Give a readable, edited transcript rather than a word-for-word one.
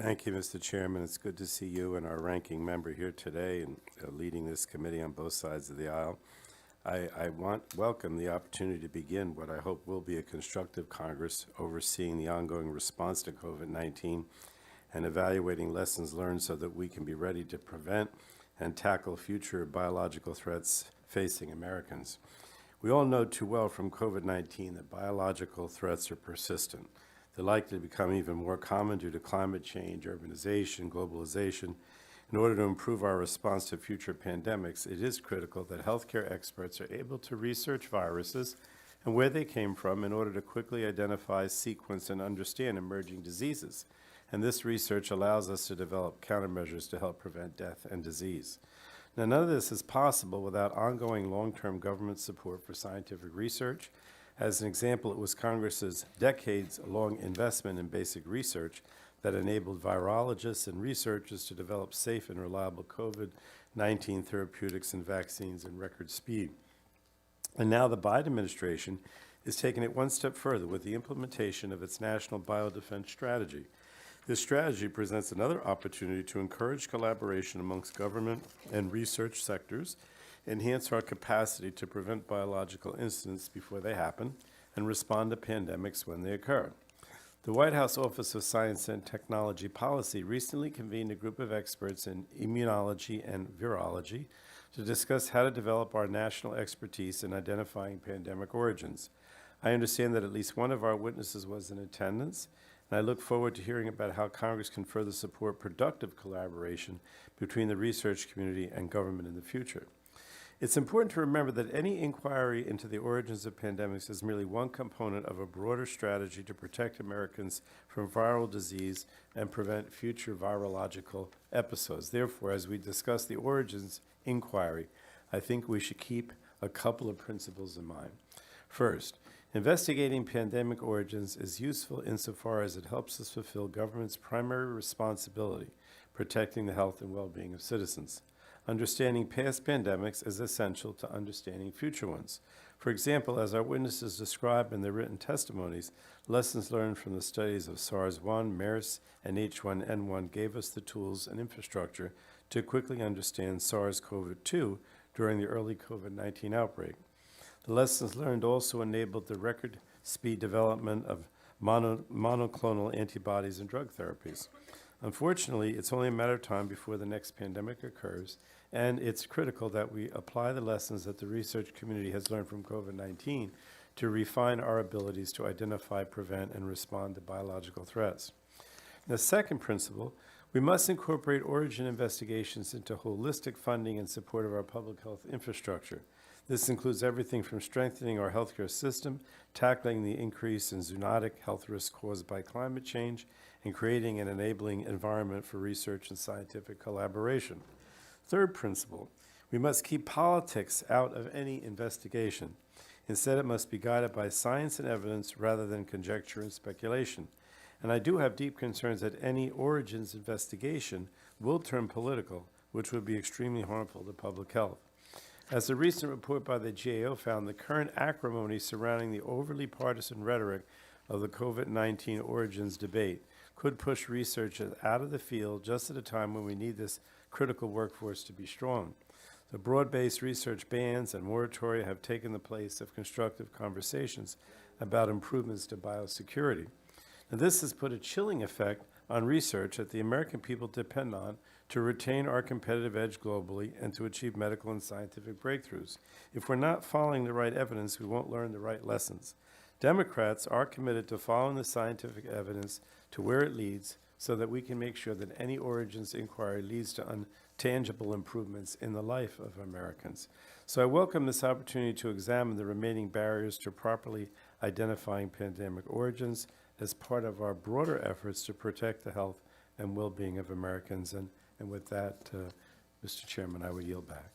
Thank you, Mr. Chairman. It's good to see you and our ranking member here today and leading this committee on both sides of the aisle. I welcome the opportunity to begin what I hope will be a constructive Congress overseeing the ongoing response to COVID-19 and evaluating lessons learned so that we can be ready to prevent and tackle future biological threats facing Americans. We all know too well from COVID-19 that biological threats are persistent. They're likely to become even more common due to climate change, urbanization, globalization. In order to improve our response to future pandemics, it is critical that healthcare experts are able to research viruses and where they came from in order to quickly identify, sequence, and understand emerging diseases. And this research allows us to develop countermeasures to help prevent death and disease. Now, none of this is possible without ongoing long-term government support for scientific research. As an example, it was Congress's decades-long investment in basic research that enabled virologists and researchers to develop safe and reliable COVID-19 therapeutics and vaccines in record speed. And now the Biden administration is taking it one step further with the implementation of its National Biodefense Strategy. This strategy presents another opportunity to encourage collaboration amongst government and research sectors, enhance our capacity to prevent biological incidents before they happen, and respond to pandemics when they occur. The White House Office of Science and Technology Policy recently convened a group of experts in immunology and virology to discuss how to develop our national expertise in identifying pandemic origins. I understand that at least one of our witnesses was in attendance, and I look forward to hearing about how Congress can further support productive collaboration between the research community and government in the future. It's important to remember that any inquiry into the origins of pandemics is merely one component of a broader strategy to protect Americans from viral disease and prevent future virological episodes. Therefore, as we discuss the origins inquiry, I think we should keep a couple of principles in mind. First, investigating pandemic origins is useful insofar as it helps us fulfill government's primary responsibility, protecting the health and well-being of citizens. Understanding past pandemics is essential to understanding future ones. For example, as our witnesses describe in their written testimonies, lessons learned from the studies of SARS-1, MERS, and H1N1 gave us the tools and infrastructure to quickly understand SARS-CoV-2 during the early COVID-19 outbreak. The lessons learned also enabled the record speed development of monoclonal antibodies and drug therapies. Unfortunately, it's only a matter of time before the next pandemic occurs, and it's critical that we apply the lessons that the research community has learned from COVID-19 to refine our abilities to identify, prevent, and respond to biological threats. The second principle, we must incorporate origin investigations into holistic funding and support of our public health infrastructure. This includes everything from strengthening our healthcare system, tackling the increase in zoonotic health risks caused by climate change, and creating an enabling environment for research and scientific collaboration. Third principle, we must keep politics out of any investigation. Instead, it must be guided by science and evidence rather than conjecture and speculation. And I do have deep concerns that any origins investigation will turn political, which would be extremely harmful to public health. As a recent report by the GAO found, the current acrimony surrounding the overly partisan rhetoric of the COVID-19 origins debate could push researchers out of the field just at a time when we need this critical workforce to be strong. The broad-based research bans and moratoria have taken the place of constructive conversations about improvements to biosecurity. Now, this has put a chilling effect on research that the American people depend on to retain our competitive edge globally and to achieve medical and scientific breakthroughs. If we're not following the right evidence, we won't learn the right lessons. Democrats are committed to following the scientific evidence to where it leads so that we can make sure that any origins inquiry leads to tangible improvements in the life of Americans. So I welcome this opportunity to examine the remaining barriers to properly identifying pandemic origins as part of our broader efforts to protect the health and well-being of Americans. And with that, Mr. Chairman, I will yield back.